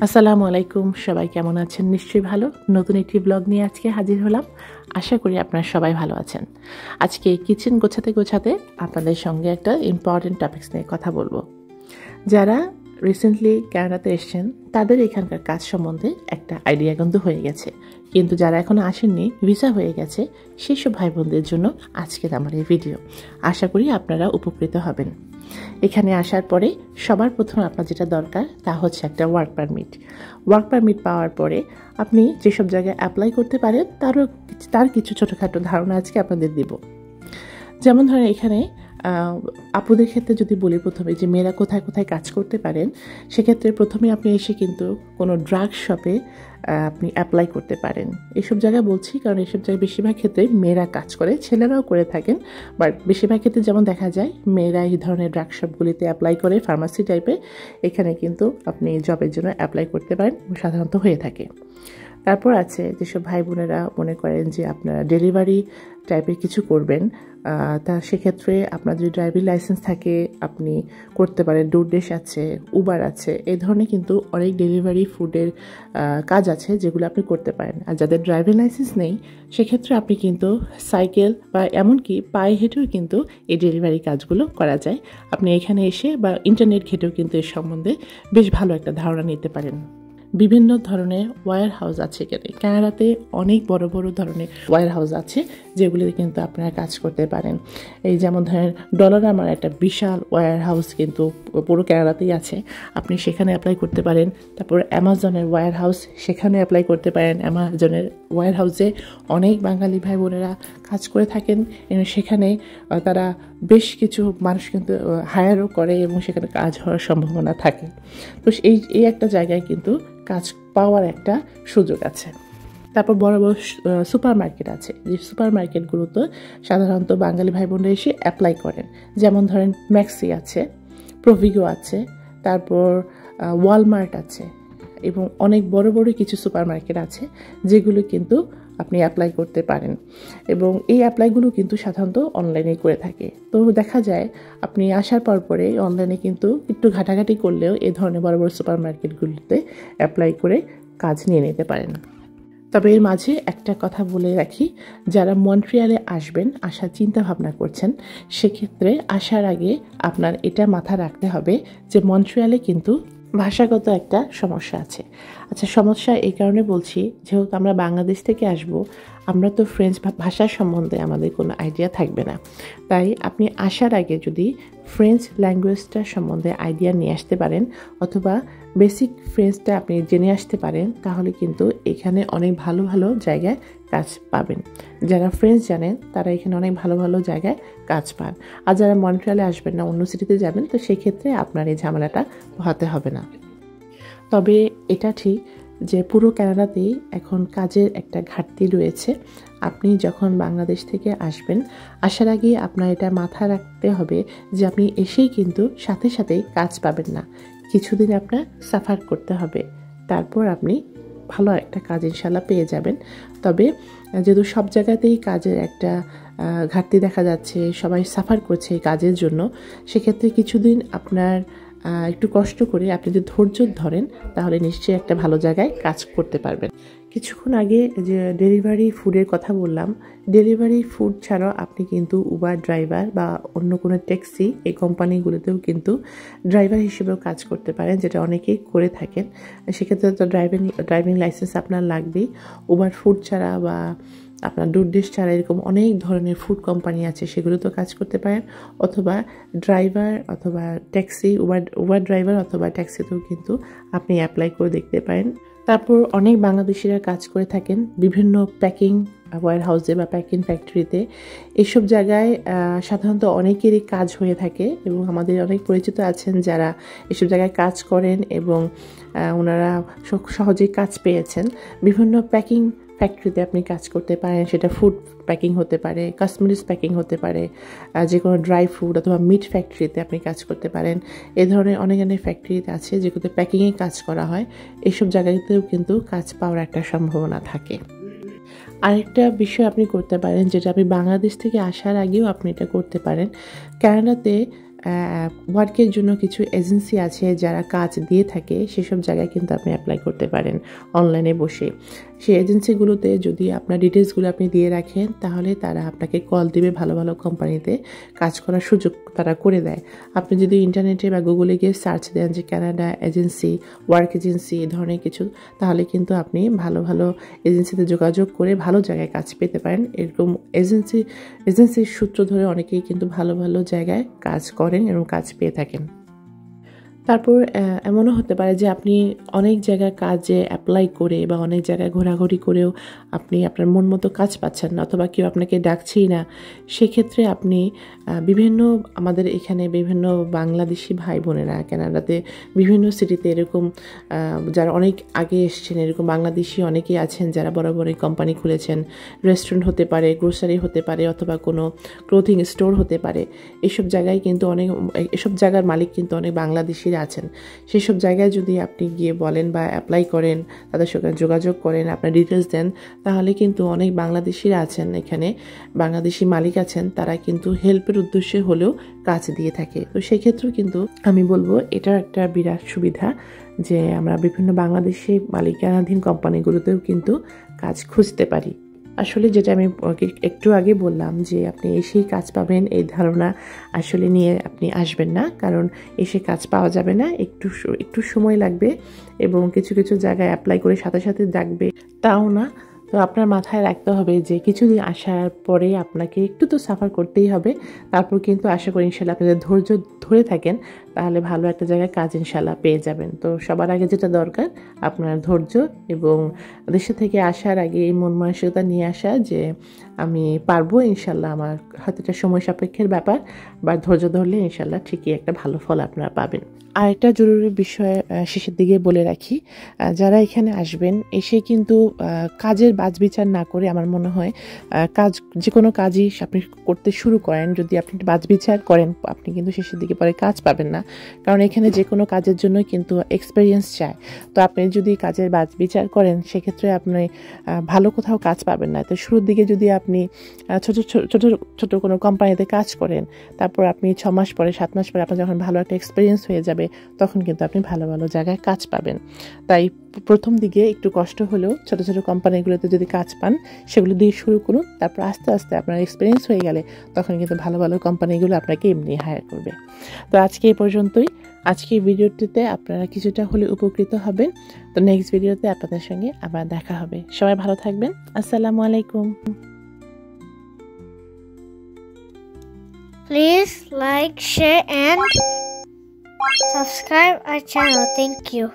আসসালামু আলাইকুম, সবাই কেমন আছেন? নিশ্চয়ই ভালো। নতুন একটি ব্লগ নিয়ে আজকে হাজির হলাম। আশা করি আপনারা সবাই ভালো আছেন। আজকে কিচেন গোছাতে গোছাতে আপনাদের সঙ্গে একটা ইম্পর্টেন্ট টপিকস নিয়ে কথা বলবো। যারা রিসেন্টলি কানাডাতে এসেছেন তাদের এখানকার কাজ সম্বন্ধে একটা আইডিয়া কিন্তু হয়ে গেছে, কিন্তু যারা এখনো আসেননি, ভিসা হয়ে গেছে, সেসব ভাই বোনদের জন্য আজকের আমার এই ভিডিও। আশা করি আপনারা উপকৃত হবেন। এখানে আসার পরে সবার প্রথমে আপনার যেটা দরকার তা হচ্ছে একটা ওয়ার্ক পারমিট। ওয়ার্ক পারমিট পাওয়ার পরে আপনি যেসব জায়গায় অ্যাপ্লাই করতে পারেন তার কিছু ছোটোখাটো ধারণা আজকে আপনাদের দেব। যেমন ধরেন এখানে আপুদের ক্ষেত্রে যদি বলি প্রথমে যে মেয়েরা কোথায় কোথায় কাজ করতে পারেন, সেক্ষেত্রে প্রথমে আপনি এসে কিন্তু কোনো ড্রাগ শপে আপনি অ্যাপ্লাই করতে পারেন। এসব জায়গায় বলছি কারণ এসব জায়গায় বেশিরভাগ ক্ষেত্রে মেয়েরা কাজ করে, ছেলেরাও করে থাকেন, বাট বেশিরভাগ ক্ষেত্রে যেমন দেখা যায় মেয়েরা এই ধরনের ড্রাগ শপগুলিতে অ্যাপ্লাই করে, ফার্মাসি টাইপে। এখানে কিন্তু আপনি জবের জন্য অ্যাপ্লাই করতে পারেন, সাধারণত হয়ে থাকে। তারপর আছে যেসব ভাই বোনেরা মনে করেন যে আপনারা ডেলিভারি টাইপের কিছু করবেন, তা সেক্ষেত্রে আপনার যদি ড্রাইভিং লাইসেন্স থাকে আপনি করতে পারেন। ডোরড্যাশ আছে, উবার আছে, এই ধরনের কিন্তু অনেক ডেলিভারি ফুডের কাজ আছে যেগুলো আপনি করতে পারেন। আর যাদের ড্রাইভিং লাইসেন্স নেই সেক্ষেত্রে আপনি কিন্তু সাইকেল বা এমনকি পায়ে হেঁটেও কিন্তু এই ডেলিভারি কাজগুলো করা যায়। আপনি এখানে এসে বা ইন্টারনেট ঘেঁটেও কিন্তু এর সম্বন্ধে বেশ ভালো একটা ধারণা নিতে পারেন। বিভিন্ন ধরনের ওয়্যার হাউস আছে এখানে। কানাডাতে অনেক বড় বড় ধরনের ওয়্যার হাউস আছে যেগুলিতে কিন্তু আপনারা কাজ করতে পারেন। এই যেমন ধরেন ডলারামার একটা বিশাল ওয়্যার হাউস কিন্তু পুরো কানাডাতেই আছে, আপনি সেখানে অ্যাপ্লাই করতে পারেন। তারপর অ্যামাজনের ওয়্যার হাউস, সেখানে অ্যাপ্লাই করতে পারেন। অ্যামাজনের ওয়্যার হাউসে অনেক বাঙালি ভাই বোনেরা কাজ করে থাকেন, সেখানে তারা বেশ কিছু মানুষ কিন্তু হায়ারও করে এবং সেখানে কাজ হওয়ার সম্ভাবনা থাকে। তো এই একটা জায়গায় কিন্তু কাজ পাওয়ার একটা সুযোগ আছে। তারপর বড় বড় সুপার মার্কেট আছে, যে সুপার মার্কেটগুলোতে সাধারণত বাঙালি ভাই বোনরা এসে অ্যাপ্লাই করেন। যেমন ধরেন ম্যাক্সি আছে, প্রভিগো আছে, তারপর ওয়ালমার্ট আছে এবং অনেক বড় বড় কিছু সুপার মার্কেট আছে যেগুলো কিন্তু আপনি অ্যাপ্লাই করতে পারেন। এবং এই অ্যাপ্লাইগুলো কিন্তু সাধারণত অনলাইনে করে থাকে। তো দেখা যায় আপনি আসার পরে অনলাইনে কিন্তু একটু ঘাটাঘাটি করলেও এই ধরনের বড় বড় সুপার মার্কেটগুলিতে অ্যাপ্লাই করে কাজ নিয়ে নিতে পারেন। তবে এর মাঝে একটা কথা বলে রাখি, যারা মন্ট্রিয়ালে আসবেন, আসার চিন্তা ভাবনা করছেন, সেক্ষেত্রে আসার আগে আপনার এটা মাথায় রাখতে হবে যে মন্ট্রিয়ালে কিন্তু ভাষাগত একটা সমস্যা আছে। আচ্ছা, সমস্যা এই কারণে বলছি, যেহেতু আমরা বাংলাদেশ থেকে আসব, আমরা তো ফ্রেঞ্চ ভাষার সম্বন্ধে আমাদের কোনো আইডিয়া থাকবে না। তাই আপনি আসার আগে যদি ফ্রেঞ্চ ল্যাঙ্গুয়েজটার সম্বন্ধে আইডিয়া নিয়ে আসতে পারেন অথবা বেসিক ফ্রেঞ্চটা আপনি জেনে আসতে পারেন, তাহলে কিন্তু এখানে অনেক ভালো ভালো জায়গায় কাজ পাবেন। যারা ফ্রেঞ্চ জানেন তারা এখানে অনেক ভালো ভালো জায়গায় কাজ পান। আর যারা মন্ট্রিয়ালে আসবেন না, অন্য সিটিতে যাবেন, তো সেক্ষেত্রে আপনার এই ঝামেলাটা পোহাতে হবে না। তবে এটা ঠিক যে পুরো কানাডাতেই এখন কাজের একটা ঘাটতি রয়েছে। আপনি যখন বাংলাদেশ থেকে আসবেন, আসার আগে আপনার এটা মাথায় রাখতে হবে যে আপনি এসেই কিন্তু সাথে সাথেই কাজ পাবেন না, কিছুদিন আপনার সাফার করতে হবে, তারপর আপনি ভালো একটা কাজ ইনশাল্লাহ পেয়ে যাবেন। তবে যেহেতু সব জায়গাতেই কাজের একটা ঘাটতি দেখা যাচ্ছে, সবাই সাফার করছে এই কাজের জন্য, সেক্ষেত্রে কিছুদিন আপনার একটু কষ্ট করে আপনি যদি ধৈর্য ধরেন তাহলে নিশ্চয়ই একটা ভালো জায়গায় কাজ করতে পারবেন। কিছুক্ষণ আগে যে ডেলিভারি ফুডের কথা বললাম, ডেলিভারি ফুড ছাড়াও আপনি কিন্তু উবার ড্রাইভার বা অন্য কোনো ট্যাক্সি এই কোম্পানিগুলোতেও কিন্তু ড্রাইভার হিসেবেও কাজ করতে পারেন, যেটা অনেকেই করে থাকেন। সেক্ষেত্রে তো ড্রাইভিং লাইসেন্স আপনার লাগবেই। উবার ফুড ছাড়া বা আপনার ডোরড্যাশ ছাড়া এরকম অনেক ধরনের ফুড কোম্পানি আছে, সেগুলোতেও কাজ করতে পারেন। অথবা ড্রাইভার অথবা ট্যাক্সি, উবার ড্রাইভার অথবা ট্যাক্সিতেও কিন্তু আপনি অ্যাপ্লাই করে দেখতে পারেন। তারপর অনেক বাংলাদেশিরা কাজ করে থাকেন বিভিন্ন প্যাকিং ওয়্যার হাউসে বা প্যাকিং ফ্যাক্টরিতে। এইসব জায়গায় সাধারণত অনেকেরই কাজ হয়ে থাকে এবং আমাদের অনেক পরিচিত আছেন যারা এসব জায়গায় কাজ করেন এবং ওনারা সহজেই কাজ পেয়েছেন। বিভিন্ন প্যাকিং ফ্যাক্টরিতে আপনি কাজ করতে পারেন, সেটা ফুড প্যাকিং হতে পারে, কসমেটিক্স প্যাকিং হতে পারে, যে কোনো ড্রাই ফ্রুট অথবা মিট ফ্যাক্টরিতে আপনি কাজ করতে পারেন। এ ধরনের অনেক অনেক ফ্যাক্টরিতে আছে যেগুলোতে প্যাকিংয়ে কাজ করা হয়। এইসব জায়গাতেও কিন্তু কাজ পাওয়ার একটা সম্ভাবনা থাকে। আরেকটা বিষয় আপনি করতে পারেন, যেটা আপনি বাংলাদেশ থেকে আসার আগেও আপনি এটা করতে পারেন। কানাডাতে ওয়ার্কের জন্য কিছু এজেন্সি আছে যারা কাজ দিয়ে থাকে, সেসব জায়গায় কিন্তু আপনি অ্যাপ্লাই করতে পারেন অনলাইনে বসে। সেই এজেন্সিগুলোতে যদি আপনার ডিটেলসগুলো আপনি দিয়ে রাখেন, তাহলে তারা আপনাকে কল দিবে, ভালো ভালো কোম্পানিতে কাজ করার সুযোগ তারা করে দেয়। আপনি যদি ইন্টারনেটে বা গুগলে গিয়ে সার্চ দেন যে কানাডা এজেন্সি, ওয়ার্ক এজেন্সি এই ধরনের কিছু, তাহলে কিন্তু আপনি ভালো ভালো এজেন্সিতে যোগাযোগ করে ভালো জায়গায় কাজ পেতে পারেন। এরকম এজেন্সির সূত্র ধরে অনেকেই কিন্তু ভালো ভালো জায়গায় কাজ করেন এবং কাজ পেয়ে থাকেন। তারপর এমনও হতে পারে যে আপনি অনেক জায়গায় কাজে অ্যাপ্লাই করে বা অনেক জায়গায় ঘোরাঘুরি করেও আপনি আপনার মন মতো কাজ পাচ্ছেন না, অথবা কেউ আপনাকে ডাকছেই না। সেক্ষেত্রে আপনি আমাদের এখানে বিভিন্ন বাংলাদেশি ভাই বোনেরা কানাডাতে বিভিন্ন সিটিতে এরকম যারা অনেক আগে এসেছেন, এরকম বাংলাদেশি অনেকেই আছেন যারা বড় বড় কোম্পানি খুলেছেন। রেস্টুরেন্ট হতে পারে, গ্রোসারি হতে পারে, অথবা কোনো ক্লোথিং স্টোর হতে পারে। এসব জায়গার মালিক কিন্তু অনেক বাংলাদেশিরা আছেন। সেসব জায়গায় যদি আপনি গিয়ে বলেন বা অ্যাপ্লাই করেন, তাদের সঙ্গে যোগাযোগ করেন, আপনার ডিটেলস দেন, তাহলে কিন্তু অনেক বাংলাদেশিরা আছেন এখানে, বাংলাদেশি মালিক আছেন, তারা কিন্তু হেল্পের উদ্দেশ্যে হলেও কাজ দিয়ে থাকে। তো সেক্ষেত্রেও কিন্তু আমি বলবো এটার একটা বিরাট সুবিধা যে আমরা বিভিন্ন বাংলাদেশি মালিকানাধীন কোম্পানিগুলোতেও কিন্তু কাজ খুঁজতে পারি। আসলে যেটা আমি একটু আগে বললাম যে আপনি এসেই কাজ পাবেন, এই ধারণা আসলে নিয়ে আপনি আসবেন না, কারণ এসে কাজ পাওয়া যাবে না, একটু সময় লাগবে এবং কিছু কিছু জায়গায় অ্যাপ্লাই করে সাথে সাথে ডাকবে তাও না। তো আপনার মাথায় রাখতে হবে যে কিছুদিন আসার পরে আপনাকে একটু তো সাফার করতেই হবে। তারপর কিন্তু আশা করি ইনশাল্লাহ আপনি যদি ধৈর্য ধরে থাকেন, তাহলে ভালো একটা জায়গায় কাজ ইনশাল্লাহ পেয়ে যাবেন। তো সবার আগে যেটা দরকার আপনার ধৈর্য, এবং দেশে থেকে আসার আগে এই মন মানসিকতা নিয়ে আসা যে আমি পারবো ইনশাল্লাহ। আমার হয়তো একটা সময় সাপেক্ষের ব্যাপার, বা ধৈর্য ধরলে ইনশাল্লাহ ঠিকই একটা ভালো ফল আপনারা পাবেন। আর একটা জরুরি বিষয় শেষের দিকে বলে রাখি, যারা এখানে আসবেন এসে কিন্তু কাজের বাছবিচার না করে, আমার মনে হয় যে কোনো কাজই আপনি করতে শুরু করেন, যদি আপনি বাছবিচার করেন, আপনি কিন্তু শেষের দিকে পরে কাজ পাবেন না। কারণ এখানে যে কোনো কাজের জন্য কিন্তু এক্সপিরিয়েন্স চায়। তো আপনি যদি কাজের বাছবিচার করেন, সেক্ষেত্রে আপনি ভালো কোথাও কাজ পাবেন না। তো শুরুর দিকে যদি আপনি ছোট কোনো কোম্পানিতে কাজ করেন, তারপর আপনি 6 মাস পরে 7 মাস পরে আপনার যখন ভালো একটা এক্সপিরিয়েন্স হয়ে যাবে, তখন কিন্তু আপনি ভালো ভালো জায়গায় কাজ পাবেন। তাই প্রথম দিকে একটু কষ্ট হলেও ছোট ছোট কোম্পানিগুলোতে যদি কাজ পান, সেগুলো দিয়ে শুরু করুন। তারপর আস্তে আস্তে আপনার এক্সপিরিয়েন্স হয়ে গেলে তখন কিন্তু ভালো ভালো কোম্পানিগুলো আপনাকে এমনি হায়ার করবে। তো আজকে এই পর্যন্তই। আজকে এই ভিডিওটিতে আপনারা কিছুটা হলে উপকৃত হবেন। তো নেক্সট ভিডিওতে আপনাদের সঙ্গে আবার দেখা হবে। সবাই ভালো থাকবেন। আসসালামু আলাইকুম। Please like, share and subscribe our channel. Thank you.